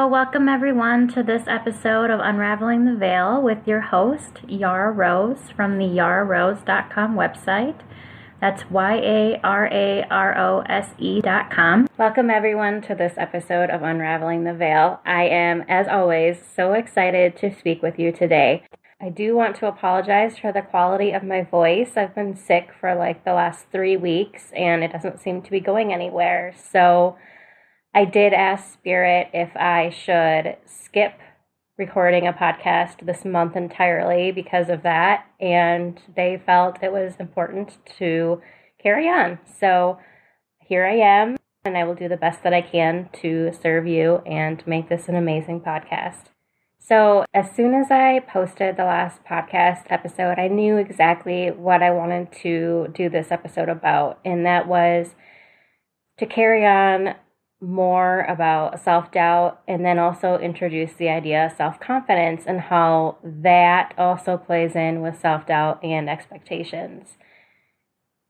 welcome everyone to this episode of Unraveling the Veil with your host, Yara Rose from the yararose.com website. That's YARAROSE.com. Welcome everyone to this episode of Unraveling the Veil. I am, as always, so excited to speak with you today. I do want to apologize for the quality of my voice. I've been sick for like the last 3 weeks and it doesn't seem to be going anywhere. So I did ask Spirit if I should skip recording a podcast this month entirely because of that, and they felt it was important to carry on. So here I am, and I will do the best that I can to serve you and make this an amazing podcast. So as soon as I posted the last podcast episode, I knew exactly what I wanted to do this episode about, and that was to carry on more about self-doubt and then also introduce the idea of self-confidence and how that also plays in with self-doubt and expectations.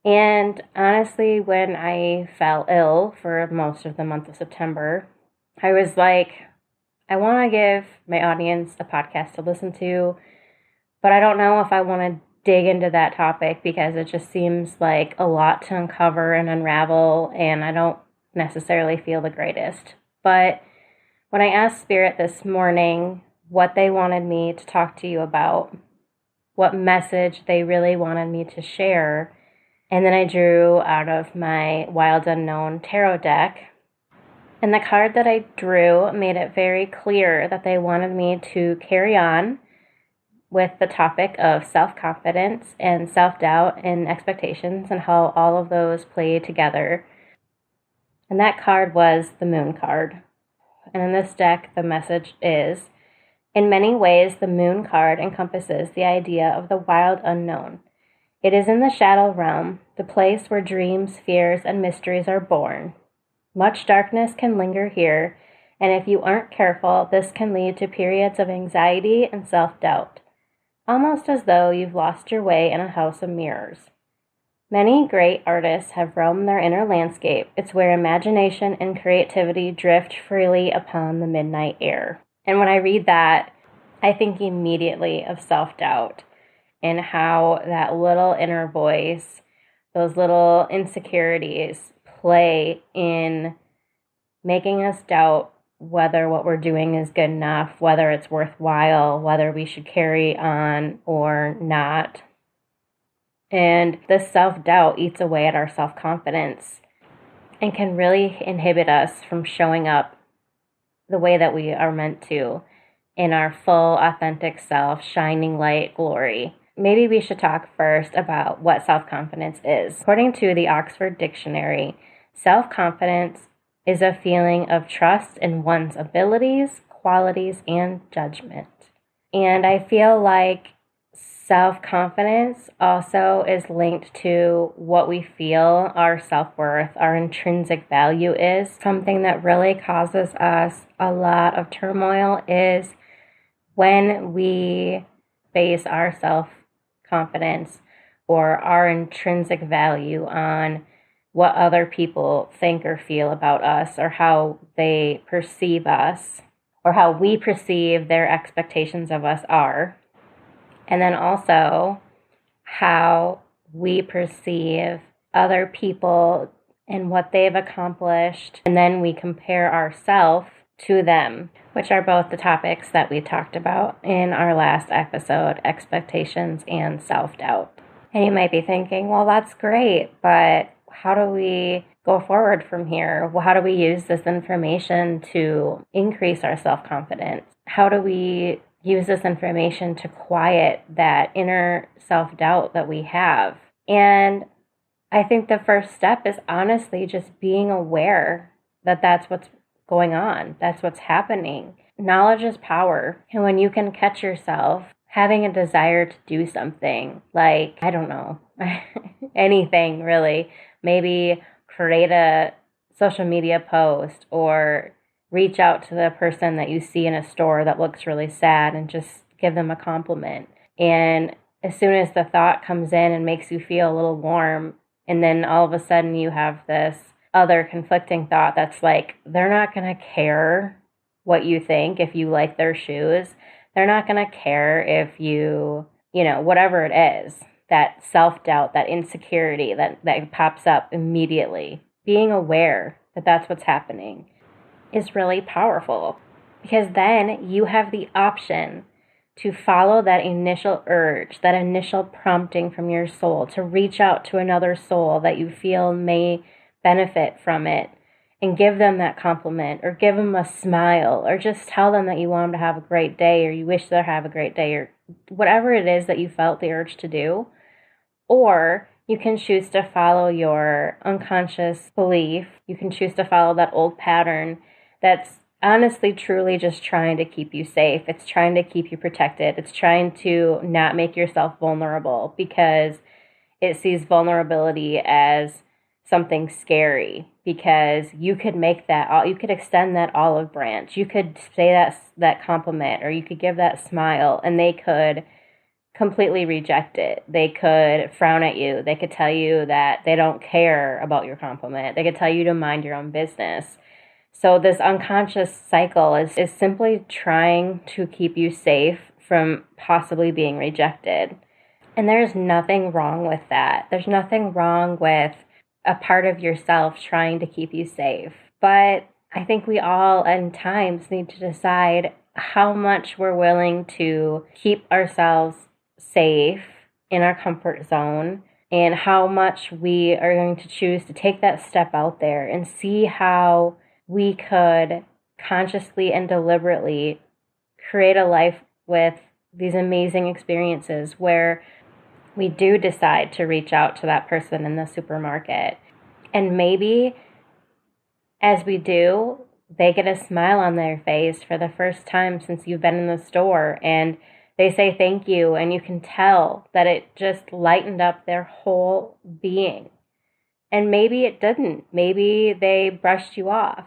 And honestly, when I fell ill for most of the month of September, I was like, I want to give my audience a podcast to listen to, but I don't know if I want to dig into that topic because it just seems like a lot to uncover and unravel, and I don't necessarily feel the greatest. But when I asked Spirit this morning what they wanted me to talk to you about, what message they really wanted me to share, and then I drew out of my Wild Unknown tarot deck, and the card that I drew made it very clear that they wanted me to carry on with the topic of self-confidence and self-doubt and expectations and how all of those play together. And that card was the Moon card. And in this deck, the message is, in many ways, the Moon card encompasses the idea of the wild unknown. It is in the shadow realm, the place where dreams, fears, and mysteries are born. Much darkness can linger here, and if you aren't careful, this can lead to periods of anxiety and self-doubt, almost as though you've lost your way in a house of mirrors. Many great artists have roamed their inner landscape. It's where imagination and creativity drift freely upon the midnight air. And when I read that, I think immediately of self-doubt and how that little inner voice, those little insecurities play in making us doubt whether what we're doing is good enough, whether it's worthwhile, whether we should carry on or not. And this self-doubt eats away at our self-confidence and can really inhibit us from showing up the way that we are meant to in our full, authentic self, shining light glory. Maybe we should talk first about what self-confidence is. According to the Oxford Dictionary, self-confidence is a feeling of trust in one's abilities, qualities, and judgment. And I feel like self-confidence also is linked to what we feel our self-worth, our intrinsic value is. Something that really causes us a lot of turmoil is when we base our self-confidence or our intrinsic value on what other people think or feel about us, or how they perceive us, or how we perceive their expectations of us are. And then also how we perceive other people and what they've accomplished. And then we compare ourselves to them, which are both the topics that we talked about in our last episode, expectations and self-doubt. And you might be thinking, well, that's great, but how do we go forward from here? Well, how do we use this information to increase our self-confidence? How do we use this information to quiet that inner self-doubt that we have? And I think the first step is honestly just being aware that that's what's going on. That's what's happening. Knowledge is power. And when you can catch yourself having a desire to do something, like, I don't know, anything really, maybe create a social media post or reach out to the person that you see in a store that looks really sad and just give them a compliment. And as soon as the thought comes in and makes you feel a little warm, and then all of a sudden you have this other conflicting thought that's like, they're not going to care what you think if you like their shoes. They're not going to care if whatever it is, that self-doubt, that insecurity that pops up immediately. Being aware that that's what's happening is really powerful, because then you have the option to follow that initial urge, that initial prompting from your soul to reach out to another soul that you feel may benefit from it, and give them that compliment, or give them a smile, or just tell them that you want them to have a great day, or you wish they'll have a great day, or whatever it is that you felt the urge to do. Or you can choose to follow your unconscious belief. You can choose to follow that old pattern that's honestly, truly just trying to keep you safe. It's trying to keep you protected. It's trying to not make yourself vulnerable, because it sees vulnerability as something scary, because you could extend that olive branch. You could say that compliment, or you could give that smile, and they could completely reject it. They could frown at you. They could tell you that they don't care about your compliment. They could tell you to mind your own business. So this unconscious cycle is simply trying to keep you safe from possibly being rejected. And there's nothing wrong with that. There's nothing wrong with a part of yourself trying to keep you safe. But I think we all at times need to decide how much we're willing to keep ourselves safe in our comfort zone, and how much we are going to choose to take that step out there and see how we could consciously and deliberately create a life with these amazing experiences where we do decide to reach out to that person in the supermarket. And maybe as we do, they get a smile on their face for the first time since you've been in the store, and they say thank you, and you can tell that it just lightened up their whole being. And maybe it didn't. Maybe they brushed you off.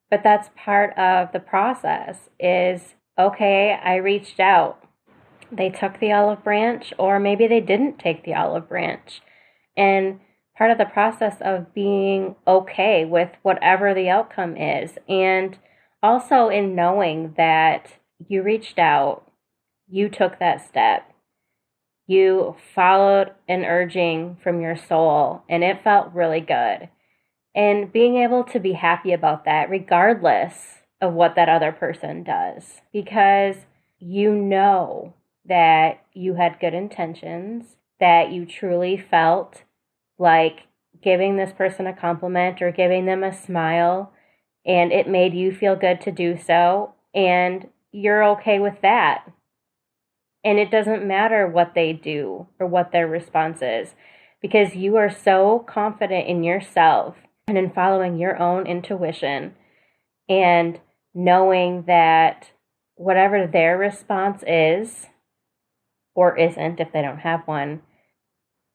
But that's part of the process is, okay, I reached out. They took the olive branch, or maybe they didn't take the olive branch. And part of the process of being okay with whatever the outcome is. And also in knowing that you reached out, you took that step, you followed an urging from your soul, and it felt really good. And being able to be happy about that, regardless of what that other person does, because you know that you had good intentions, that you truly felt like giving this person a compliment or giving them a smile, and it made you feel good to do so, and you're okay with that. And it doesn't matter what they do or what their response is, because you are so confident in yourself and in following your own intuition and knowing that whatever their response is or isn't, if they don't have one,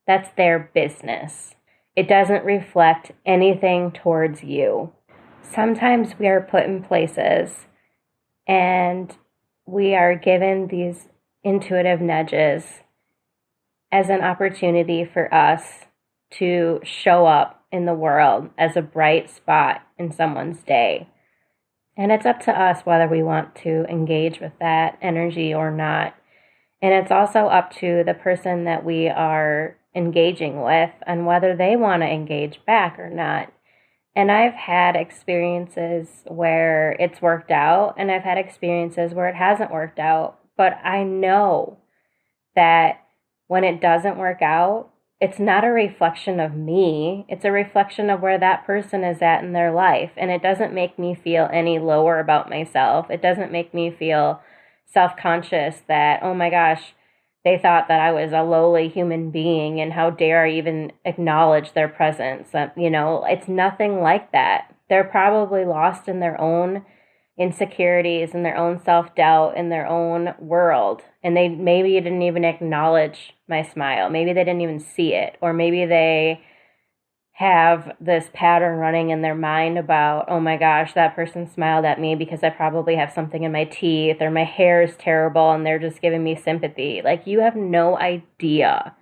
that's their business. It doesn't reflect anything towards you. Sometimes we are put in places and we are given these intuitive nudges as an opportunity for us to show up in the world as a bright spot in someone's day. And it's up to us whether we want to engage with that energy or not. And it's also up to the person that we are engaging with and whether they want to engage back or not. And I've had experiences where it's worked out, and I've had experiences where it hasn't worked out. But I know that when it doesn't work out, it's not a reflection of me. It's a reflection of where that person is at in their life. And it doesn't make me feel any lower about myself. It doesn't make me feel self-conscious that, oh my gosh, they thought that I was a lowly human being and how dare I even acknowledge their presence. It's nothing like that. They're probably lost in their own insecurities and their own self-doubt in their own world. And they maybe didn't even acknowledge my smile. Maybe they didn't even see it. Or maybe they have this pattern running in their mind about, oh my gosh, that person smiled at me because I probably have something in my teeth, or my hair is terrible and they're just giving me sympathy. Like, you have no idea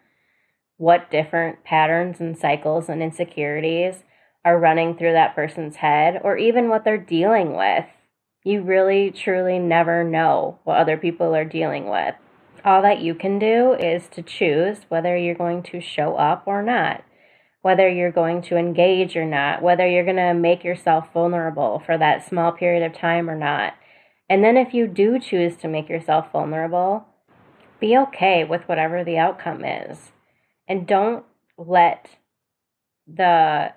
what different patterns and cycles and insecurities are running through that person's head, or even what they're dealing with You really, truly never know what other people are dealing with. All that you can do is to choose whether you're going to show up or not, whether you're going to engage or not, whether you're going to make yourself vulnerable for that small period of time or not. And then if you do choose to make yourself vulnerable, be okay with whatever the outcome is. And don't let the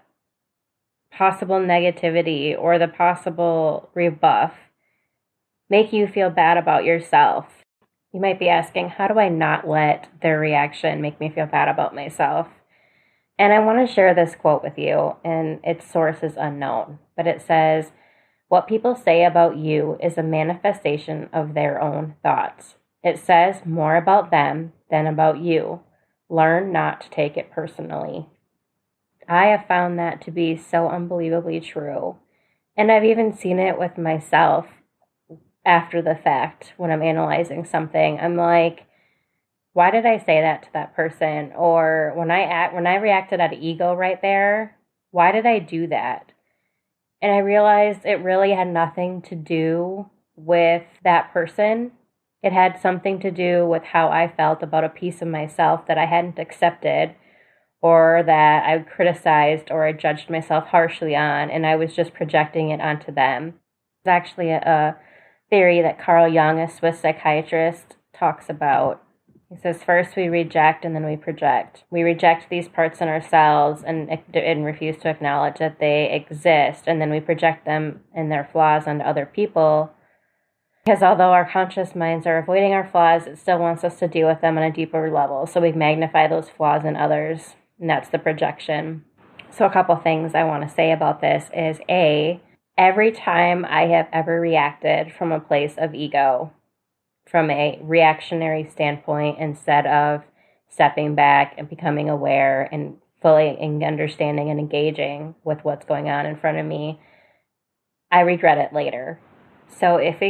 possible negativity or the possible rebuff make you feel bad about yourself. You might be asking, how do I not let their reaction make me feel bad about myself? And I want to share this quote with you, and its source is unknown, but it says, "What people say about you is a manifestation of their own thoughts. It says more about them than about you. Learn not to take it personally." I have found that to be so unbelievably true. And I've even seen it with myself after the fact when I'm analyzing something. I'm like, why did I say that to that person? Or when I reacted out of ego right there, why did I do that? And I realized it really had nothing to do with that person. It had something to do with how I felt about a piece of myself that I hadn't accepted, or that I criticized or I judged myself harshly on, and I was just projecting it onto them. It's actually a theory that Carl Jung, a Swiss psychiatrist, talks about. He says, first we reject and then we project. We reject these parts in ourselves and refuse to acknowledge that they exist, and then we project them and their flaws onto other people. Because although our conscious minds are avoiding our flaws, it still wants us to deal with them on a deeper level. So we magnify those flaws in others, and that's the projection. So a couple things I want to say about this is A, every time I have ever reacted from a place of ego, from a reactionary standpoint, instead of stepping back and becoming aware and fully understanding and engaging with what's going on in front of me, I regret it later. So if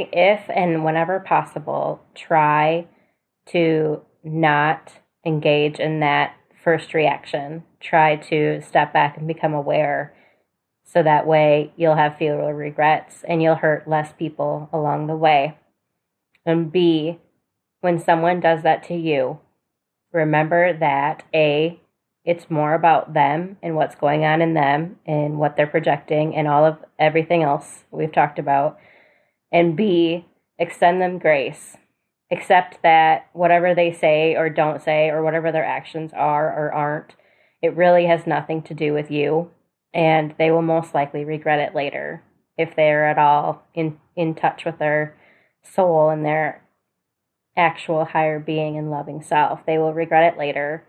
and whenever possible, try to not engage in that first reaction. Try to step back and become aware, so that way you'll have fewer regrets and you'll hurt less people along the way. And B, when someone does that to you, remember that A, it's more about them and what's going on in them and what they're projecting and all of everything else we've talked about. And B, extend them grace. Accept that whatever they say or don't say, or whatever their actions are or aren't, it really has nothing to do with you. And they will most likely regret it later if they're at all in touch with their soul and their actual higher being and loving self. They will regret it later.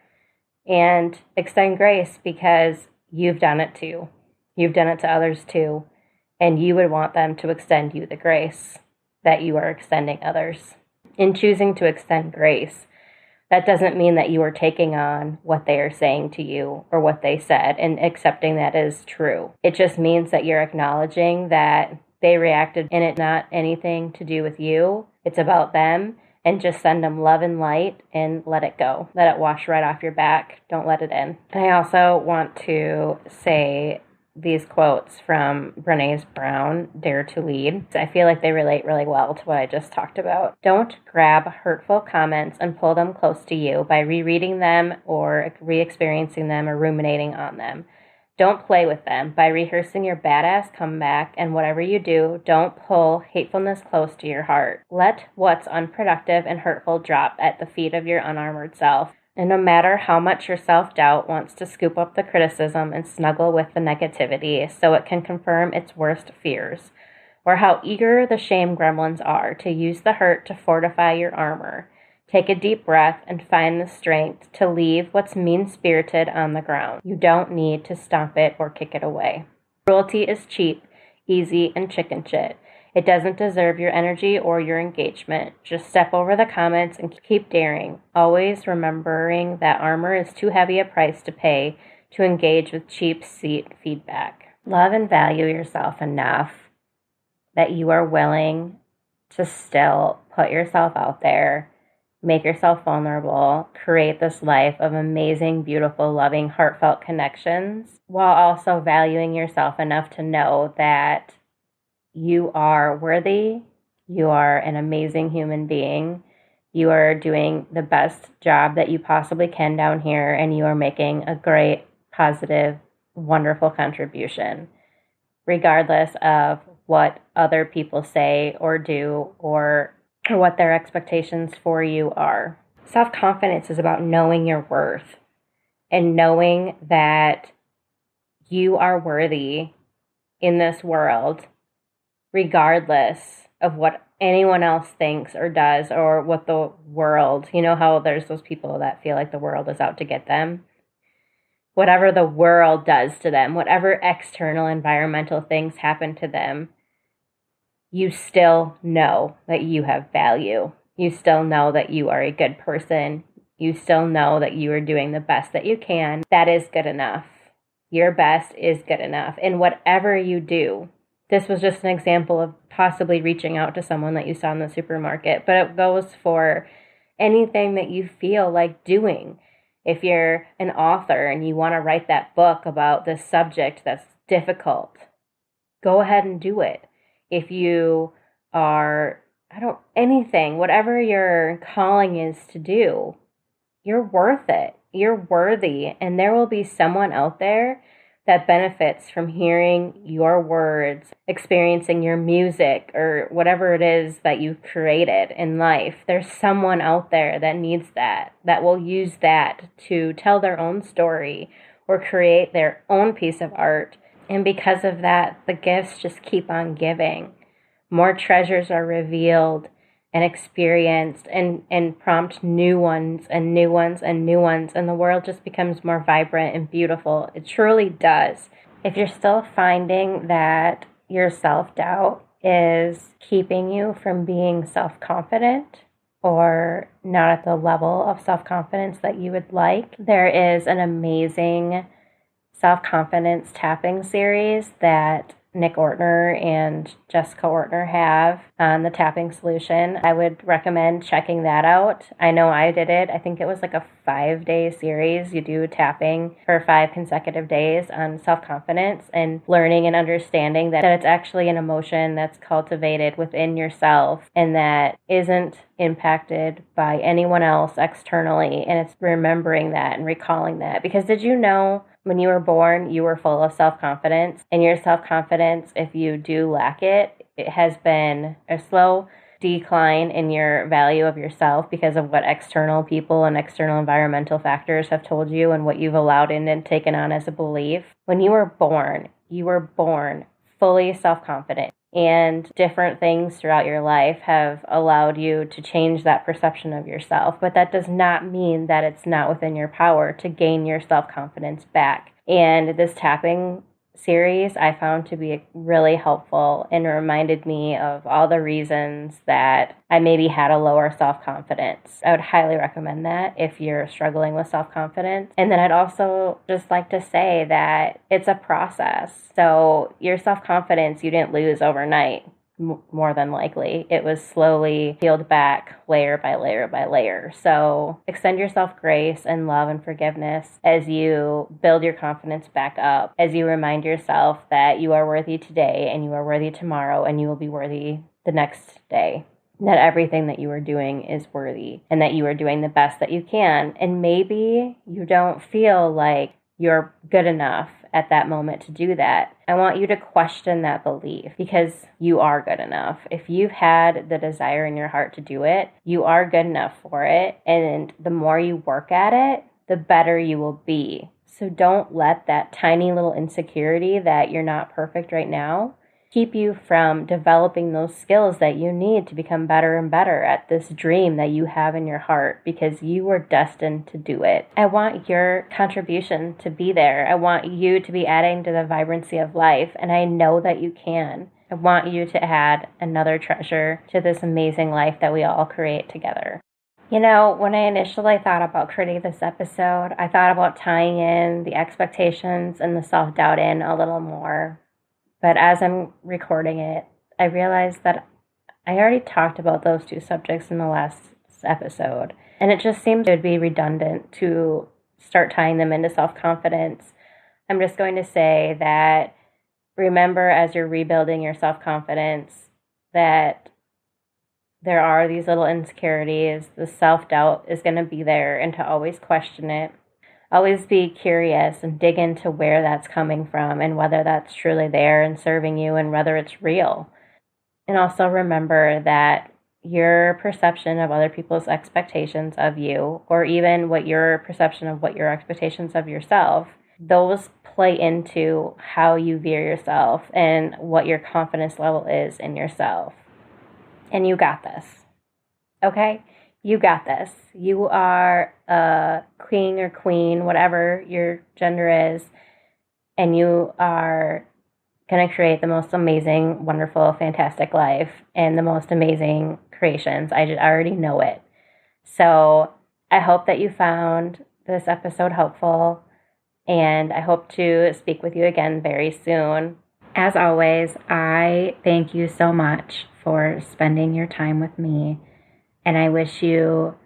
And extend grace, because you've done it too. You've done it to others too. And you would want them to extend you the grace that you are extending others. In choosing to extend grace, that doesn't mean that you are taking on what they are saying to you or what they said and accepting that as true. It just means that you're acknowledging that they reacted and it's not anything to do with you. It's about them, and just send them love and light and let it go. Let it wash right off your back. Don't let it in. And I also want to say these quotes from Brené Brown, Dare to Lead. I feel like they relate really well to what I just talked about. Don't grab hurtful comments and pull them close to you by rereading them or re-experiencing them or ruminating on them. Don't play with them by rehearsing your badass comeback, and whatever you do, don't pull hatefulness close to your heart. Let what's unproductive and hurtful drop at the feet of your unarmored self. And no matter how much your self-doubt wants to scoop up the criticism and snuggle with the negativity so it can confirm its worst fears, or how eager the shame gremlins are to use the hurt to fortify your armor, take a deep breath and find the strength to leave what's mean-spirited on the ground. You don't need to stomp it or kick it away. Cruelty is cheap, easy, and chicken shit. It doesn't deserve your energy or your engagement. Just step over the comments and keep daring, always remembering that armor is too heavy a price to pay to engage with cheap seat feedback. Love and value yourself enough that you are willing to still put yourself out there, make yourself vulnerable, create this life of amazing, beautiful, loving, heartfelt connections, while also valuing yourself enough to know that you are worthy. You are an amazing human being. You are doing the best job that you possibly can down here, and you are making a great, positive, wonderful contribution, regardless of what other people say or do or what their expectations for you are. Self-confidence is about knowing your worth and knowing that you are worthy in this world, regardless of what anyone else thinks or does or what the world, you know how there's those people that feel like the world is out to get them? Whatever the world does to them, whatever external environmental things happen to them, you still know that you have value. You still know that you are a good person. You still know that you are doing the best that you can. That is good enough. Your best is good enough. And whatever you do, this was just an example of possibly reaching out to someone that you saw in the supermarket, but it goes for anything that you feel like doing. If you're an author and you want to write that book about this subject that's difficult, go ahead and do it. If you are, anything, whatever your calling is to do, you're worth it. You're worthy. And there will be someone out there that benefits from hearing your words, experiencing your music, or whatever it is that you've created in life. There's someone out there that needs that will use that to tell their own story or create their own piece of art. And because of that, the gifts just keep on giving. More treasures are revealed and experienced and prompt new ones and new ones and new ones. And the world just becomes more vibrant and beautiful. It truly does. If you're still finding that your self-doubt is keeping you from being self-confident or not at the level of self-confidence that you would like, there is an amazing self-confidence tapping series that Nick Ortner and Jessica Ortner have on the tapping solution. I would recommend checking that out. I know I did it. I think it was like a 5-day series. You do tapping for 5 consecutive days on self-confidence and learning and understanding that it's actually an emotion that's cultivated within yourself and that isn't impacted by anyone else externally. And it's remembering that and recalling that. Because did you know when you were born, you were full of self-confidence, and your self-confidence, if you do lack it, it has been a slow decline in your value of yourself because of what external people and external environmental factors have told you and what you've allowed in and taken on as a belief. When you were born fully self-confident. And different things throughout your life have allowed you to change that perception of yourself. But that does not mean that it's not within your power to gain your self-confidence back. And this tapping series I found to be really helpful and reminded me of all the reasons that I maybe had a lower self-confidence. I would highly recommend that if you're struggling with self-confidence. And then I'd also just like to say that it's a process. So your self-confidence you didn't lose overnight. More than likely. It was slowly peeled back layer by layer by layer. So extend yourself grace and love and forgiveness as you build your confidence back up, as you remind yourself that you are worthy today and you are worthy tomorrow and you will be worthy the next day. That everything that you are doing is worthy and that you are doing the best that you can. And maybe you don't feel like you're good enough at that moment to do that. I want you to question that belief because you are good enough. If you've had the desire in your heart to do it, you are good enough for it. And the more you work at it, the better you will be. So don't let that tiny little insecurity that you're not perfect right now keep you from developing those skills that you need to become better and better at this dream that you have in your heart because you were destined to do it. I want your contribution to be there. I want you to be adding to the vibrancy of life, and I know that you can. I want you to add another treasure to this amazing life that we all create together. You know, when I initially thought about creating this episode, I thought about tying in the expectations and the self-doubt in a little more. But as I'm recording it, I realized that I already talked about those two subjects in the last episode. And it just seemed it would be redundant to start tying them into self-confidence. I'm just going to say that remember as you're rebuilding your self-confidence that there are these little insecurities. The self-doubt is going to be there, and to always question it. Always be curious and dig into where that's coming from and whether that's truly there and serving you and whether it's real. And also remember that your perception of other people's expectations of you, or even what your perception of what your expectations of yourself, those play into how you view yourself and what your confidence level is in yourself. And you got this. Okay? You got this. You are a king or queen, whatever your gender is, and you are going to create the most amazing, wonderful, fantastic life and the most amazing creations. I already know it. So I hope that you found this episode helpful, and I hope to speak with you again very soon. As always, I thank you so much for spending your time with me, and I wish you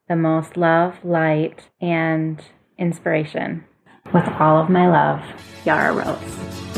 the most love, light, and inspiration. With all of my love, Yara Rose.